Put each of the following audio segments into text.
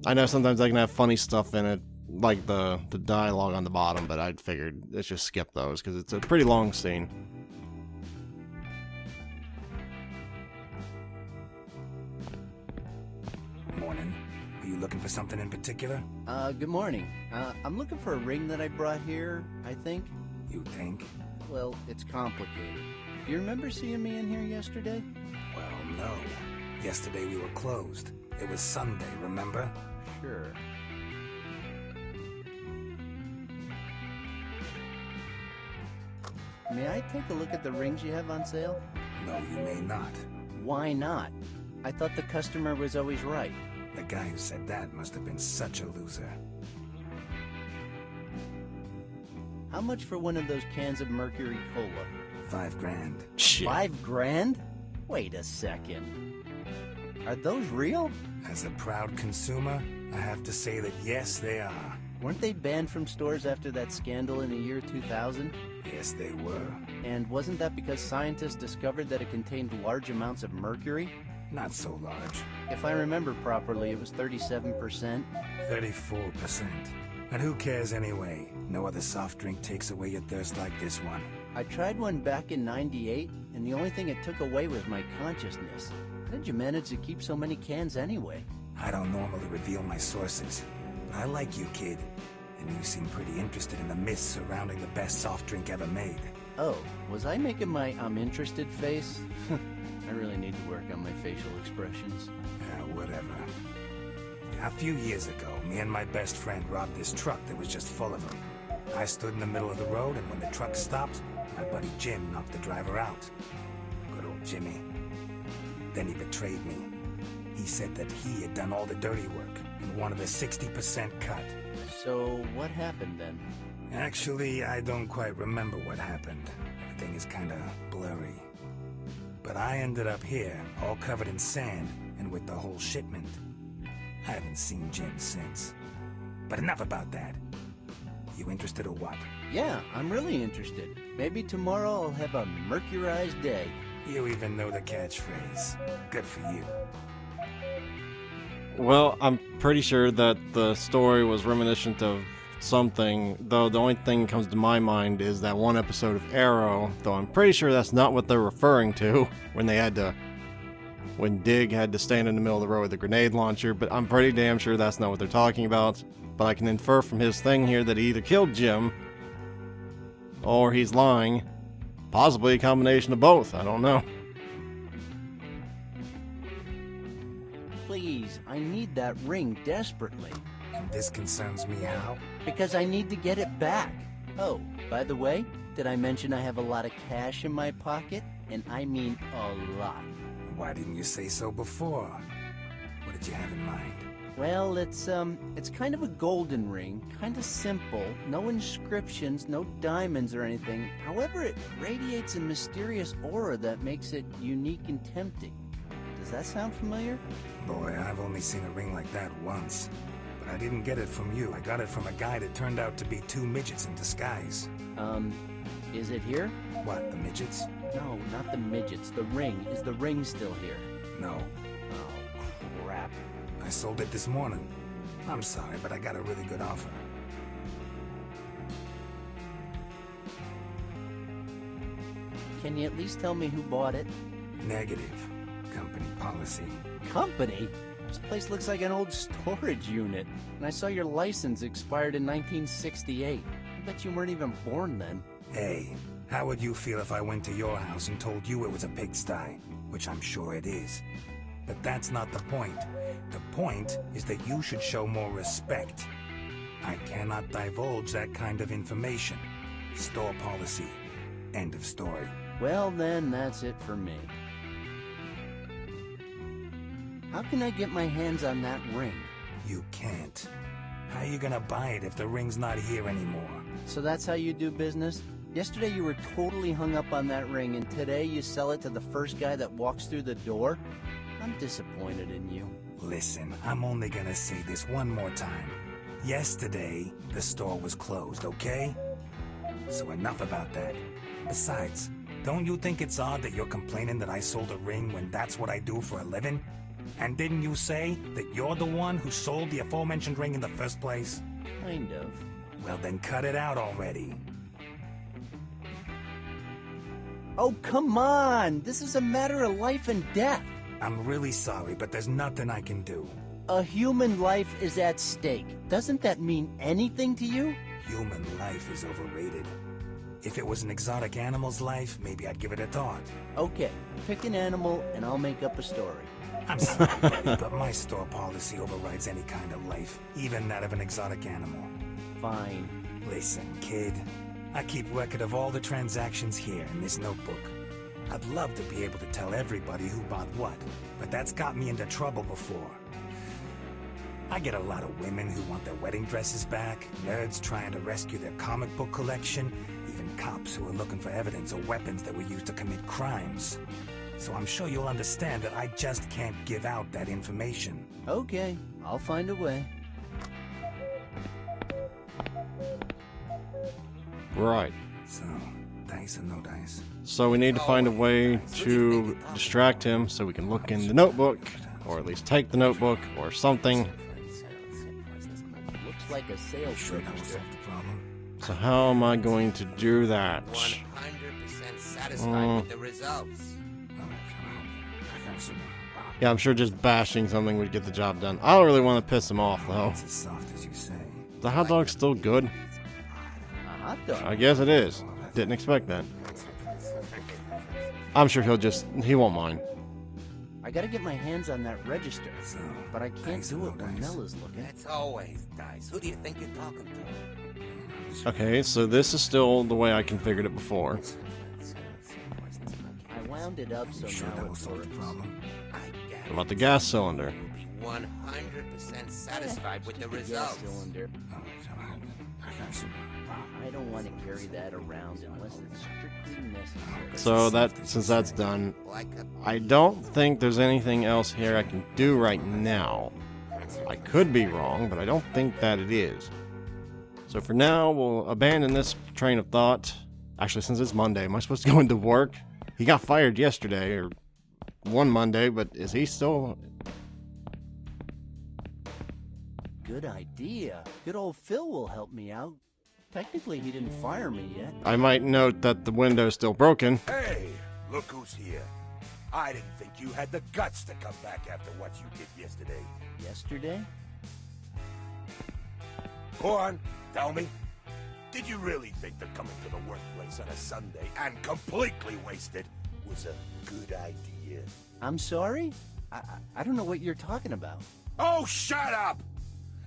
I know sometimes I can have funny stuff in it, like the dialogue on the bottom, but I figured let's just skip those because it's a pretty long scene. Morning. Are you looking for something in particular? Good morning. I'm looking for a ring that I brought here, I think. You think? Well, it's complicated. Do you remember seeing me in here yesterday? Well, no. Yesterday we were closed. It was Sunday, remember? Sure. May I take a look at the rings you have on sale? No, you may not. Why not? I thought the customer was always right. The guy who said that must have been such a loser. How much for one of those cans of Mercury Cola? $5,000. Shit. $5,000? Wait a second. Are those real? As a proud consumer, I have to say that yes, they are. Weren't they banned from stores after that scandal in the year 2000? Yes, they were. And wasn't that because scientists discovered that it contained large amounts of mercury? Not so large. If I remember properly, it was 37%. 34%. And who cares anyway? No other soft drink takes away your thirst like this one. I tried one back in '98, and the only thing it took away was my consciousness. How did you manage to keep so many cans anyway? I don't normally reveal my sources, but I like you, kid. And you seem pretty interested in the myths surrounding the best soft drink ever made. Oh, was I making my I'm interested face? I really need to work on my facial expressions. Yeah, whatever. A few years ago, me and my best friend robbed this truck that was just full of them. I stood in the middle of the road, and when the truck stopped, my buddy Jim knocked the driver out. Good old Jimmy. Then he betrayed me. He said that he had done all the dirty work and wanted a 60% cut. So, what happened then? Actually, I don't quite remember what happened. Everything is kinda blurry. But I ended up here, all covered in sand, and with the whole shipment. I haven't seen Jim since. But enough about that. You interested or what? Yeah, I'm really interested. Maybe tomorrow I'll have a mercurized day. You even know the catchphrase. Good for you. Well, I'm pretty sure that the story was reminiscent of something, though the only thing that comes to my mind is that one episode of Arrow, though I'm pretty sure that's not what they're referring to when Dig had to stand in the middle of the road with a grenade launcher, but I'm pretty damn sure that's not what they're talking about. But I can infer from his thing here that he either killed Jim, or he's lying. Possibly a combination of both, I don't know. Please, I need that ring desperately. And this concerns me how? Because I need to get it back. Oh, by the way, did I mention I have a lot of cash in my pocket? And I mean a lot. Why didn't you say so before? What did you have in mind? Well, it's kind of a golden ring, kind of simple, no inscriptions, no diamonds or anything. However, it radiates a mysterious aura that makes it unique and tempting. Does that sound familiar? Boy, I've only seen a ring like that once. But I didn't get it from you. I got it from a guy that turned out to be two midgets in disguise. Is it here? What, the midgets? No, not the midgets. The ring. Is the ring still here? No. Oh, crap. I sold it this morning. I'm sorry, but I got a really good offer. Can you at least tell me who bought it? Negative. Company policy. Company? This place looks like an old storage unit. And I saw your license expired in 1968. I bet you weren't even born then. Hey, how would you feel if I went to your house and told you it was a pigsty? Which I'm sure it is. But that's not the point. The point is that you should show more respect. I cannot divulge that kind of information. Store policy. End of story. Well then, that's it for me. How can I get my hands on that ring? You can't. How are you gonna buy it if the ring's not here anymore? So that's how you do business? Yesterday you were totally hung up on that ring, and today you sell it to the first guy that walks through the door? I'm disappointed in you. Listen, I'm only gonna say this one more time. Yesterday, the store was closed, okay? So enough about that. Besides, don't you think it's odd that you're complaining that I sold a ring when that's what I do for a living? And didn't you say that you're the one who sold the aforementioned ring in the first place? Kind of. Well, then cut it out already. Oh, come on! This is a matter of life and death. I'm really sorry, but there's nothing I can do. A human life is at stake. Doesn't that mean anything to you? Human life is overrated. If it was an exotic animal's life, maybe I'd give it a thought. Okay, pick an animal and I'll make up a story. I'm sorry, buddy, but my store policy overrides any kind of life, even that of an exotic animal. Fine. Listen, kid. I keep record of all the transactions here in this notebook. I'd love to be able to tell everybody who bought what, but that's got me into trouble before. I get a lot of women who want their wedding dresses back, nerds trying to rescue their comic book collection, even cops who are looking for evidence or weapons that were used to commit crimes. So I'm sure you'll understand that I just can't give out that information. Okay, I'll find a way. Right. So, dice or no dice? So we need to find a way to distract him so we can look in the notebook, or at least take the notebook, or something. Looks like a sales Sure that will register. solve the problem. So how am I going to do that? 100% satisfied with the results. Yeah, I'm sure just bashing something would get the job done. I don't really want to piss him off, though. It's as soft as you say. The hot dog's still good? A hot dog. I guess it is. Didn't expect that. I'm sure he won't mind. I gotta get my hands on that register, So, but I can't dice or do no it when dice? Nella's looking. It's always dice. Who do you think you're talking to? Okay, so this is still the way I configured it before. I wound it up so Sure now that will it solve the works. problem. I What about the gas cylinder? You'll be 100% satisfied with the Just a gas results. cylinder. I don't want to carry that around unless it's strictly necessary. So since that's done, Like a I don't think there's anything else here I can do right now. I could be wrong, but I don't think that it is. So for now, we'll abandon this train of thought. Actually, since it's Monday, am I supposed to go into work? He got fired yesterday, or one Monday, but is he still... Good idea. Good old Phil will help me out. Technically, he didn't fire me yet. I might note that the window's still broken. Hey, look who's here. I didn't think you had the guts to come back after what you did yesterday. Yesterday? Go on, tell me. Did you really think that coming to the workplace on a Sunday and completely wasted was a good idea? I'm sorry? I don't know what you're talking about. Oh, shut up!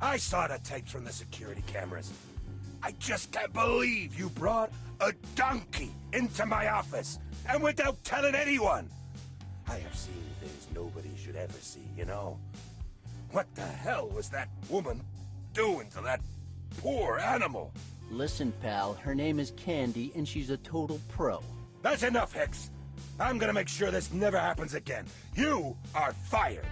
I saw the tapes from the security cameras. I just can't believe you brought a donkey into my office, and without telling anyone. I have seen things nobody should ever see, you know? What the hell was that woman doing to that poor animal? Listen, pal, her name is Candy, and she's a total pro. That's enough, Hicks. I'm gonna make sure this never happens again. You are fired.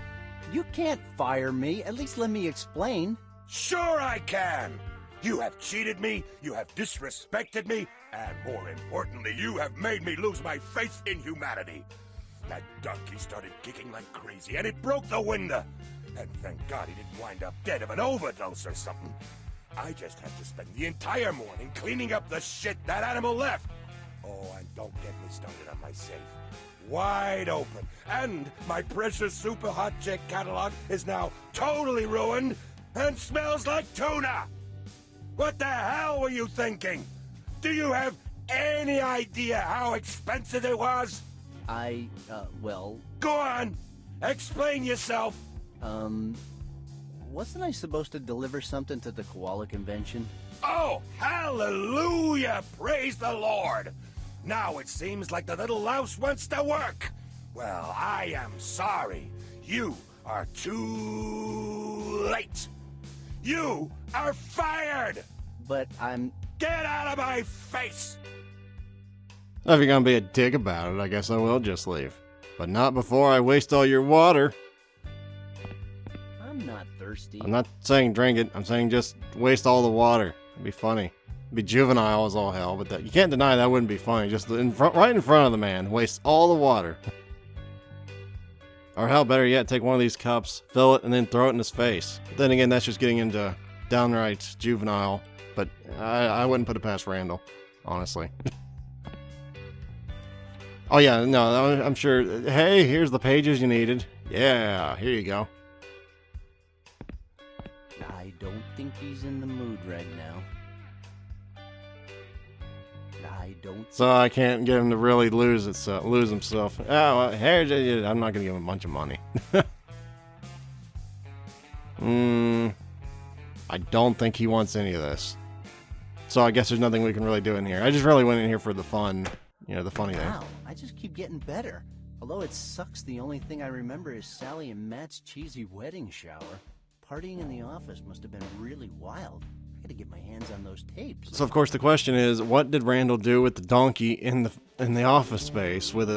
You can't fire me. At least let me explain. Sure I can. You have cheated me, you have disrespected me, and more importantly, you have made me lose my faith in humanity. That donkey started kicking like crazy, and it broke the window. And thank God he didn't wind up dead of an overdose or something. I just had to spend the entire morning cleaning up the shit that animal left. Oh, and don't get me started on my safe. Wide open. And my precious super hot chick catalog is now totally ruined and smells like tuna. What the hell were you thinking? Do you have any idea how expensive it was? Well, Go on. Explain yourself. wasn't I supposed to deliver something to the koala convention? Oh, hallelujah! Praise the Lord! Now it seems like the little louse wants to work. Well, I am sorry. You are too late. You are fired! But I'm... Get out of my face! If you're gonna be a dick about it, I guess I will just leave. But not before I waste all your water. I'm not thirsty. I'm not saying drink it, I'm saying just waste all the water. It'd be funny. It'd be juvenile as all hell, but you can't deny that wouldn't be funny. Just right in front of the man, waste all the water. Or hell, better yet, take one of these cups, fill it, and then throw it in his face. Then again, that's just getting into downright juvenile. But I wouldn't put it past Randal, honestly. Oh yeah, no, I'm sure. Hey, here's the pages you needed. Yeah, here you go. I don't think he's in the mood right now. I don't. So I can't get him to really lose himself. Oh, well, here, I'm not gonna give him a bunch of money. I don't think he wants any of this. So I guess there's nothing we can really do in here. I just really went in here for the fun, the funny thing. Wow, I just keep getting better. Although it sucks, the only thing I remember is Sally and Matt's cheesy wedding shower. Partying in the office must have been really wild. I gotta get my hands on those tapes. So of course the question is, what did Randal do with the donkey in the office space with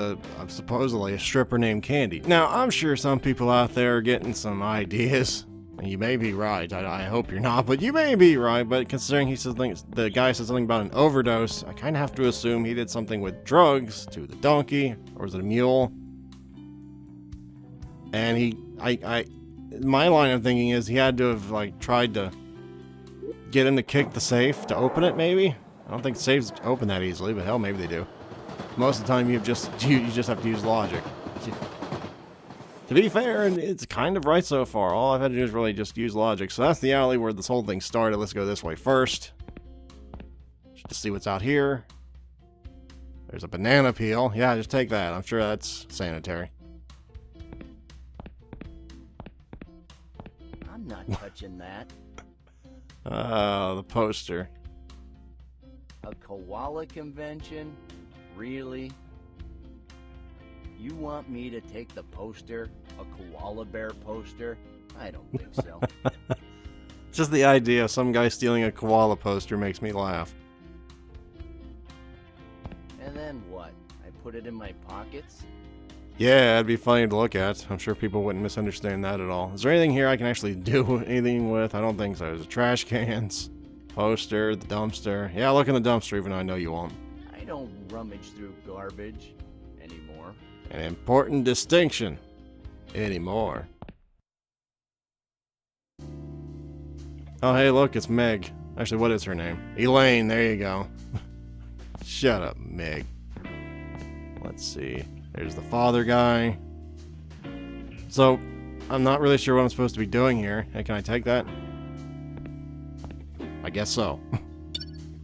supposedly a stripper named Candy? Now I'm sure some people out there are getting some ideas. And you may be right. I hope you're not, but you may be right. But considering the guy said something about an overdose, I kind of have to assume he did something with drugs to the donkey, or was it a mule? And my line of thinking is he had to have tried to get him to kick the safe to open it. Maybe I don't think safes open that easily, but hell, maybe they do. Most of the time, you just have to use logic. To be fair, and it's kind of right so far. All I've had to do is really just use logic. So that's the alley where this whole thing started. Let's go this way first. Just to see what's out here. There's a banana peel. Yeah, just take that. I'm sure that's sanitary. I'm not touching that. The poster. A koala convention? Really? You want me to take the poster? A koala bear poster? I don't think so. Just the idea of some guy stealing a koala poster makes me laugh. And then what? I put it in my pockets? Yeah, it'd be funny to look at. I'm sure people wouldn't misunderstand that at all. Is there anything here I can actually do anything with? I don't think so. There's a trash cans, poster, the dumpster. Yeah, look in the dumpster even though I know you won't. I don't rummage through garbage anymore. An important distinction. Anymore. Oh, hey, look, it's Meg. Actually, what is her name? Elaine, there you go. Shut up, Meg. Let's see. There's the father guy. So, I'm not really sure what I'm supposed to be doing here. Hey, can I take that? I guess so.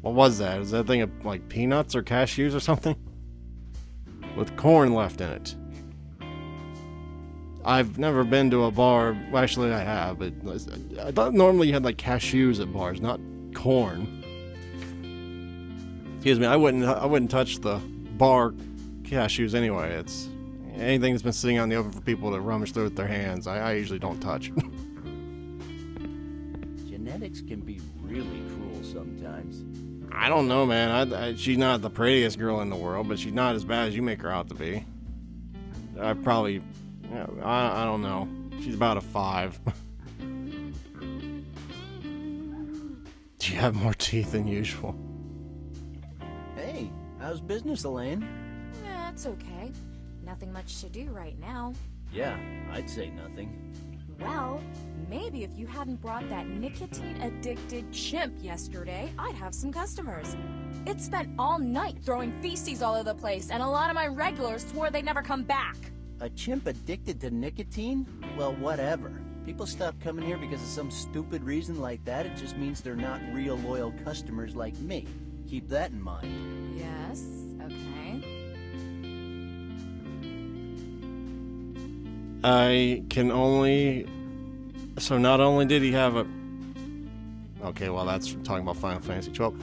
What was that? Is that thing of, peanuts or cashews or something? With corn left in it. I've never been to a bar. Well, actually, I have, but I thought normally you had cashews at bars, not corn. Excuse me, I wouldn't touch the bar cashews anyway. It's anything that's been sitting on the oven for people to rummage through with their hands. I usually don't touch. Genetics can be really cruel sometimes. I don't know, man. She's not the prettiest girl in the world, but she's not as bad as you make her out to be. I probably, I don't know. She's about a 5. Do you have more teeth than usual? Hey, how's business, Elaine? It's okay. Nothing much to do right now. Yeah, I'd say nothing. Well, maybe if you hadn't brought that nicotine-addicted chimp yesterday, I'd have some customers. It spent all night throwing feces all over the place, and a lot of my regulars swore they'd never come back. A chimp addicted to nicotine? Well, whatever. People stop coming here because of some stupid reason like that. It just means they're not real loyal customers like me. Keep that in mind. Yes, okay. I can only... So not only did he have a... Okay, well that's talking about Final Fantasy 12.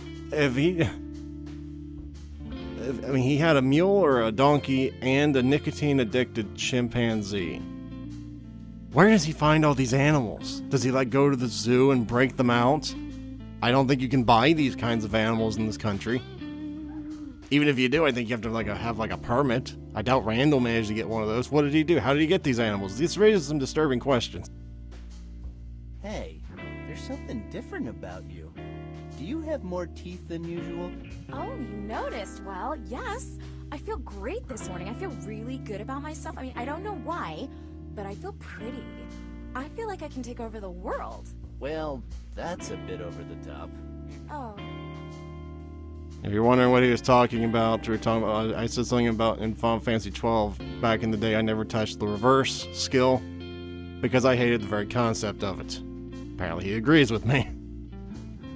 He had a mule or a donkey and a nicotine-addicted chimpanzee. Where does he find all these animals? Does he go to the zoo and break them out? I don't think you can buy these kinds of animals in this country. Even if you do, I think you have to have a permit. I doubt Randal managed to get one of those. What did he do? How did he get these animals? This raises some disturbing questions. Hey, there's something different about you. Do you have more teeth than usual? Oh, you noticed. Well, yes. I feel great this morning. I feel really good about myself. I mean, I don't know why, but I feel pretty. I feel like I can take over the world. Well, that's a bit over the top. Oh. If you're wondering what he was talking about, we were talking about, I said something about in Final Fantasy 12 back in the day. I never touched the reverse skill because I hated the very concept of it. Apparently, he agrees with me.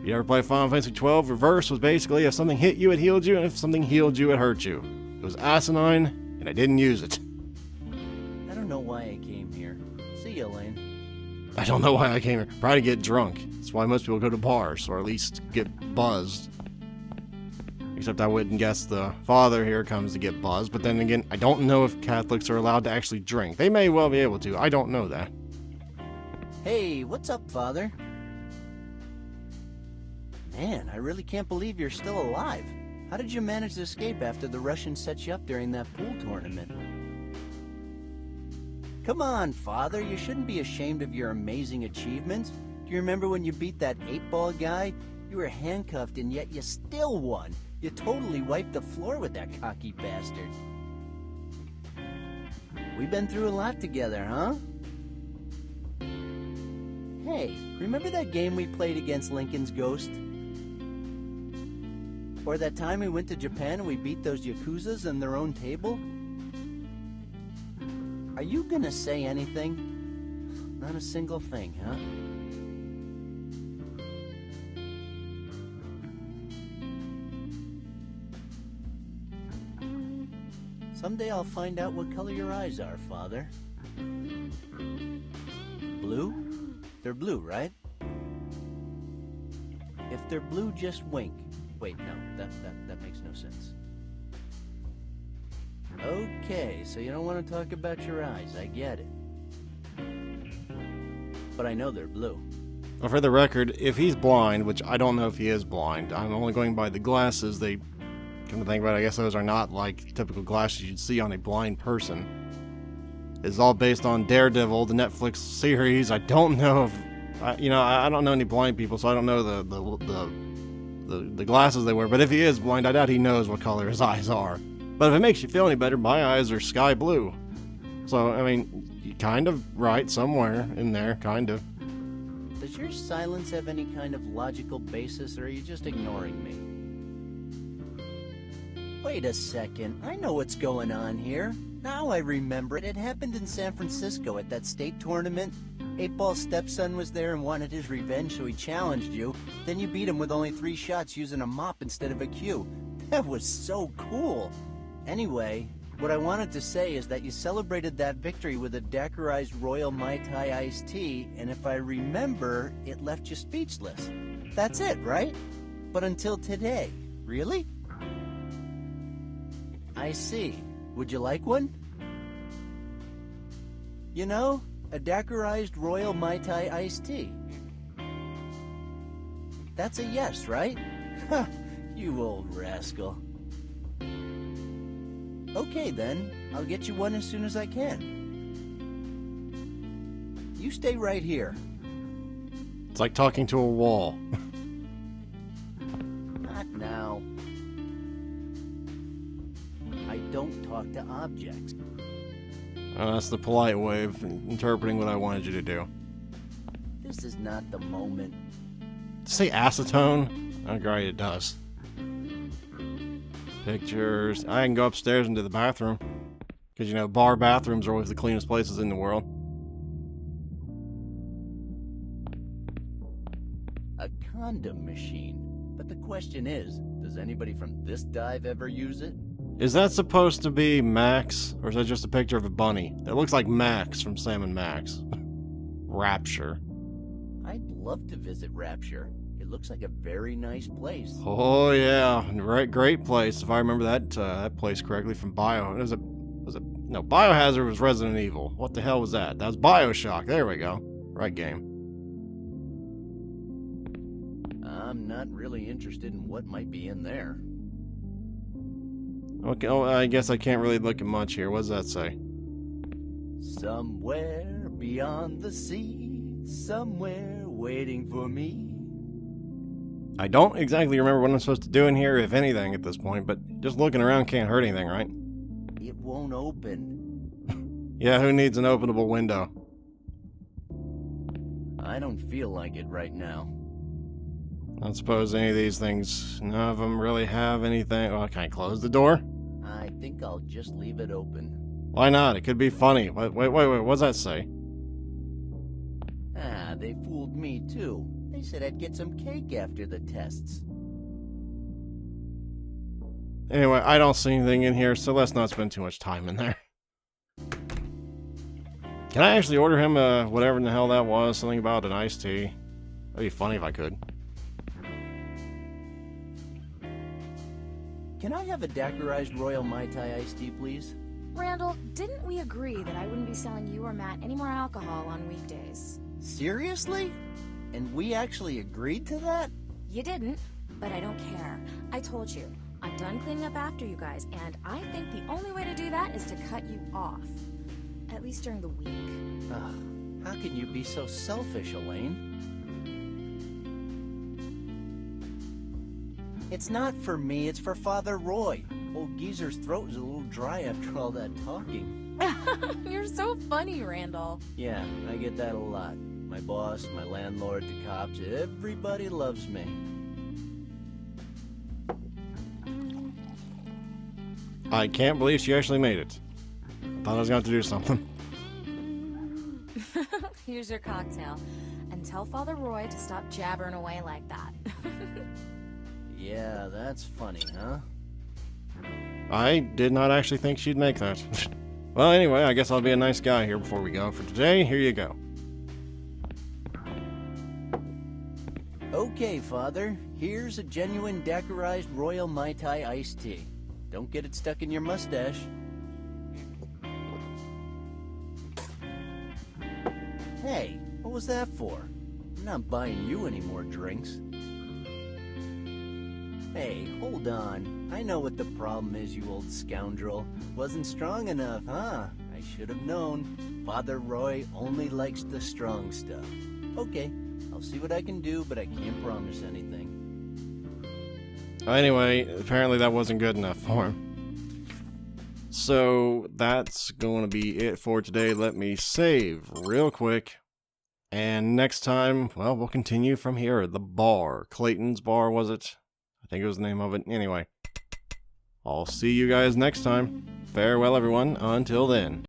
You ever play Final Fantasy 12? Reverse was basically if something hit you, it healed you, and if something healed you, it hurt you. It was asinine, and I didn't use it. I don't know why I came here. See you, Elaine. I don't know why I came here. Probably to get drunk. That's why most people go to bars, or at least get buzzed. Except I wouldn't guess the father here comes to get buzzed. But then again, I don't know if Catholics are allowed to actually drink. They may well be able to. I don't know that. Hey, what's up, Father? Man, I really can't believe you're still alive. How did you manage to escape after the Russians set you up during that pool tournament? Come on, Father, you shouldn't be ashamed of your amazing achievements. Do you remember when you beat that 8-ball guy? You were handcuffed and yet you still won. You totally wiped the floor with that cocky bastard. We've been through a lot together, huh? Hey, remember that game we played against Lincoln's Ghost? Or that time we went to Japan and we beat those Yakuzas in their own table? Are you gonna say anything? Not a single thing, huh? Someday I'll find out what color your eyes are, Father. Blue? They're blue, right? If they're blue, just wink. Wait, no, that makes no sense. Okay, so you don't want to talk about your eyes, I get it. But I know they're blue. Well, for the record, if he's blind, which I don't know if he is blind, I'm only going by the glasses. They, come to think about it, I guess those are not like typical glasses you'd see on a blind person. It's all based on Daredevil, the Netflix series. I don't know if, I don't know any blind people, so I don't know the glasses they wear. But if he is blind, I doubt he knows what color his eyes are. But if it makes you feel any better, my eyes are sky blue. So, I mean, you're kind of right somewhere in there, kind of. Does your silence have any kind of logical basis, or are you just ignoring me? Wait a second, I know what's going on here. Now I remember it. It happened in San Francisco at that state tournament. 8-Ball's stepson was there and wanted his revenge, so he challenged you. Then you beat him with only 3 shots using a mop instead of a cue. That was so cool. Anyway, what I wanted to say is that you celebrated that victory with a daiquirized Royal Mai Tai iced tea, and if I remember, it left you speechless. That's it, right? But until today. Really? I see. Would you like one? You know, a daiquirized Royal Mai Tai iced tea. That's a yes, right? Ha! You old rascal. Okay then, I'll get you one as soon as I can. You stay right here. It's like talking to a wall. Not now. I don't talk to objects. That's the polite way of interpreting what I wanted you to do. This is not the moment. Say acetone? Oh, great, it does. Pictures. I can go upstairs into the bathroom. Because, bar bathrooms are always the cleanest places in the world. A condom machine. But the question is, does anybody from this dive ever use it? Is that supposed to be Max? Or is that just a picture of a bunny? It looks like Max from Sam and Max. Rapture. I'd love to visit Rapture. It looks like a very nice place. Oh yeah, great place. If I remember that place correctly from No, Biohazard was Resident Evil. What the hell was that? That was BioShock. There we go. Right game. I'm not really interested in what might be in there. Okay, I guess I can't really look at much here. What does that say? Somewhere beyond the sea, somewhere waiting for me. I don't exactly remember what I'm supposed to do in here, if anything, at this point, but just looking around can't hurt anything, right? It won't open. Yeah, who needs an openable window? I don't feel like it right now. I don't suppose any of these things, none of them really have anything. Oh, can I close the door? I think I'll just leave it open. Why not? It could be funny. Wait, what's that say? Ah, they fooled me too. They said I'd get some cake after the tests. Anyway, I don't see anything in here, so let's not spend too much time in there. Can I actually order him whatever in the hell that was? Something about an iced tea. That'd be funny if I could. Can I have a daiquirized Royal Mai Tai iced tea, please? Randall, didn't we agree that I wouldn't be selling you or Matt any more alcohol on weekdays? Seriously? And we actually agreed to that? You didn't, but I don't care. I told you, I'm done cleaning up after you guys, and I think the only way to do that is to cut you off. At least during the week. Ugh, how can you be so selfish, Elaine? It's not for me, it's for Father Roy. Old Geezer's throat is a little dry after all that talking. You're so funny, Randall. Yeah, I get that a lot. My boss, my landlord, the cops, everybody loves me. I can't believe she actually made it. I thought I was going to have to do something. Here's your cocktail. And tell Father Roy to stop jabbering away like that. Yeah, that's funny, huh? I did not actually think she'd make that. Well, anyway, I guess I'll be a nice guy here before we go. For today, here you go. Okay, Father. Here's a genuine daiquirized Royal Mai Tai iced tea. Don't get it stuck in your mustache. Hey, what was that for? I'm not buying you any more drinks. Hey, hold on. I know what the problem is, you old scoundrel. Wasn't strong enough, huh? I should have known. Father Roy only likes the strong stuff. Okay, I'll see what I can do, but I can't promise anything. Anyway, apparently that wasn't good enough for him. So that's going to be it for today. Let me save real quick. And next time, well, we'll continue from here. The bar. Clayton's Bar, was it? I think it was the name of it. Anyway, I'll see you guys next time. Farewell, everyone. Until then.